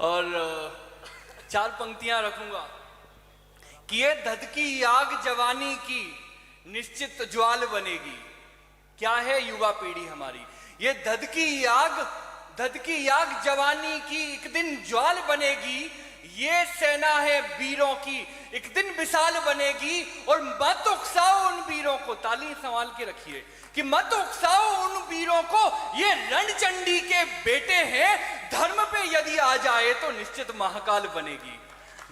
और चार पंक्तियां रखूंगा कि ये धधकी आग जवानी की निश्चित ज्वाल बनेगी। क्या है युवा पीढ़ी हमारी? ये धधकी आग जवानी की एक दिन ज्वाल बनेगी। ये सेना है वीरों की, एक दिन विशाल बनेगी। और मत उकसाओ उन वीरों को, ताली संभाल के रखिए कि मत उकसाओ उन वीरों को, ये रणचंडी के बेटे हैं। धर्म पे यदि आ जाए तो निश्चित महाकाल बनेगी।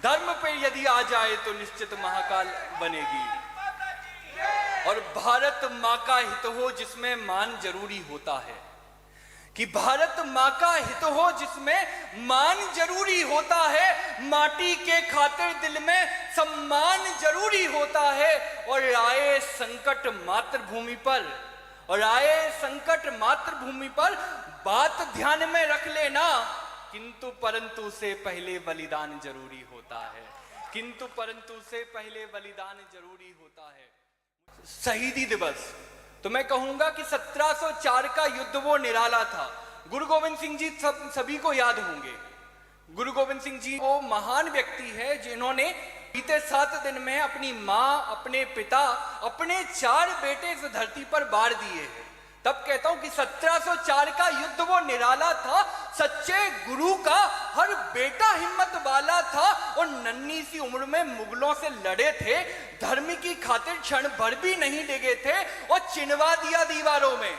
धर्म पे यदि आ जाए तो निश्चित महाकाल बनेगी। और भारत माँ का हित हो जिसमें मान जरूरी होता है, कि भारत माँ का हित हो जिसमें मान जरूरी होता है। माटी के खातिर दिल में सम्मान जरूरी होता है। और आए संकट मातृभूमि पर बात ध्यान में रख लेना, किंतु परंतु से पहले बलिदान जरूरी होता है। किंतु परंतु से पहले बलिदान जरूरी होता है। शहीदी दिवस तो मैं कहूंगा कि 1704 का युद्ध वो निराला था। गुरु गोविंद सिंह जी सभी को याद होंगे। गुरु गोविंद सिंह जी वो महान व्यक्ति है जिन्होंने बीते 7 दिन में अपनी मां, अपने पिता, अपने 4 बेटे इस धरती पर बार दिए हैं। तब कहता हूं कि 1704 का युद्ध वो निराला था। सच्चे गुरु का हर बेटा हिम्मत वाला था और नन्ही सी उम्र में मुगलों से लड़े थे। धर्म की खातिर क्षण भर भी नहीं डिगे थे और चिनवा दिया दीवारों में।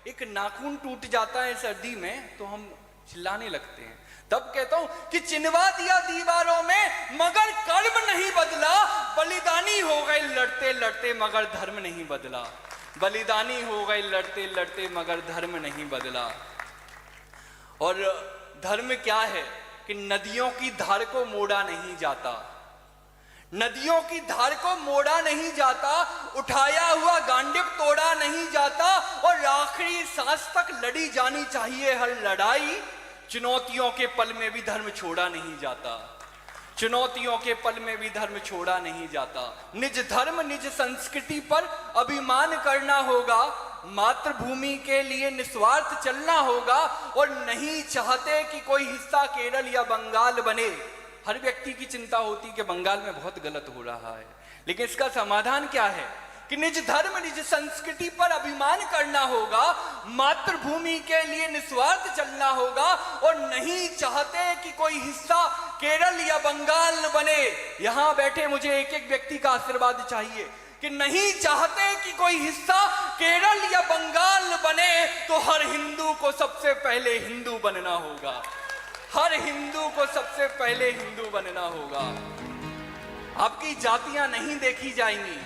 एक नाखून टूट जाता है सर्दी में तो हम चिल्लाने लगते हैं। तब कहता हूं कि चिनवा दिया दीवारों में मगर कर्म नहीं बदला। बलिदानी हो गए लड़ते लड़ते मगर धर्म नहीं बदला। बलिदानी हो गए लड़ते लड़ते मगर धर्म नहीं बदला। और धर्म क्या है कि नदियों की धार को मोड़ा नहीं जाता। नदियों की धार को मोड़ा नहीं जाता, उठाया हुआ गांडिव तोड़ा नहीं जाता। और आखिरी सांस तक लड़ी जानी चाहिए हर लड़ाई। चुनौतियों के पल में भी धर्म छोड़ा नहीं जाता। चुनौतियों के पल में भी धर्म छोड़ा नहीं जाता। निज धर्म निज संस्कृति पर अभिमान करना होगा। मातृभूमि के लिए निस्वार्थ चलना होगा। और नहीं चाहते कि कोई हिस्सा केरल या बंगाल बने। हर व्यक्ति की चिंता होती कि बंगाल में बहुत गलत हो रहा है, लेकिन इसका समाधान क्या है कि निज धर्म निज संस्कृति पर अभिमान करना होगा। मातृभूमि के लिए निस्वार्थ चलना होगा। और नहीं चाहते कि कोई हिस्सा केरल या बंगाल बने। यहां बैठे मुझे एक एक व्यक्ति का आशीर्वाद चाहिए कि नहीं चाहते कि कोई हिस्सा केरल या बंगाल बने। तो हर हिंदू को सबसे पहले हिंदू बनना होगा। हर हिंदू को सबसे पहले हिंदू बनना होगा। आपकी जातियां नहीं देखी जाएंगी।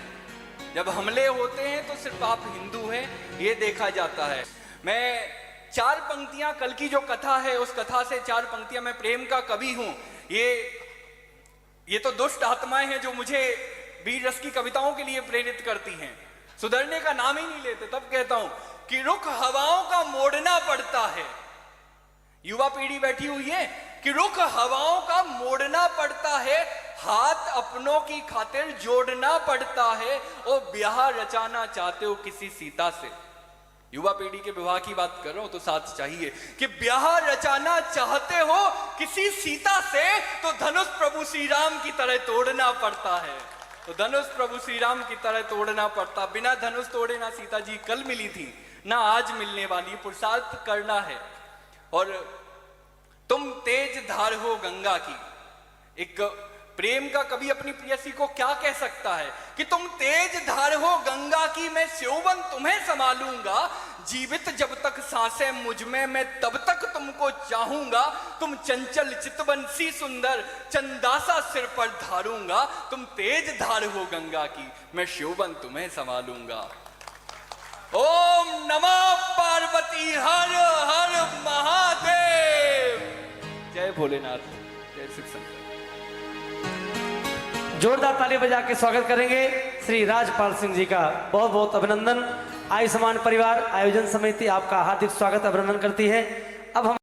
जब हमले होते हैं तो सिर्फ आप हिंदू हैं ये देखा जाता है। मैं 4 पंक्तियां, कल की जो कथा है उस कथा से 4 पंक्तियां, मैं प्रेम का कवि हूं। ये तो दुष्ट आत्माएं हैं जो मुझे वीर रस की कविताओं के लिए प्रेरित करती हैं। सुधरने का नाम ही नहीं लेते। तब कहता हूं कि रुख हवाओं का मोड़ना पड़ता है। युवा पीढ़ी बैठी हुई है कि रुख हवाओं का मोड़ना पड़ता है। हाथ अपनों की खातिर जोड़ना पड़ता है। और ब्याह रचाना चाहते हो किसी सीता से। युवा पीढ़ी के विवाह की बात कर रहा हूं तो साथ चाहिए कि ब्याह रचाना चाहते हो किसी सीता से तो धनुष प्रभु श्री राम की तरह तोड़ना पड़ता है। तो धनुष प्रभु श्री राम की तरह तोड़ना पड़ता। बिना धनुष तोड़े ना सीता जी कल मिली थी ना आज मिलने वाली। पुरुषार्थ करना है। और तुम तेज धार हो गंगा की। एक प्रेम का कवि अपनी प्रियसी को क्या कह सकता है कि तुम तेज धार हो गंगा की, मैं स्यौवन तुम्हें संभालूंगा। जीवित जब तक सांसें मुझ में, मैं तब तक तुमको चाहूंगा। तुम चंचल चितवंशी सुंदर, चंदासा सिर पर धारूंगा। तुम तेज धार हो गंगा की, मैं स्यौवन तुम्हें संभालूंगा। ओम नमः पार्वती हर हर महादेव। जय भोलेनाथ, जय शिव शंकर। जोरदार ताली बजा के स्वागत करेंगे श्री राजपाल सिंह जी का। बहुत बहुत अभिनंदन। आयुष्मान परिवार आयोजन समिति आपका हार्दिक स्वागत अभिनंदन करती है। अब हम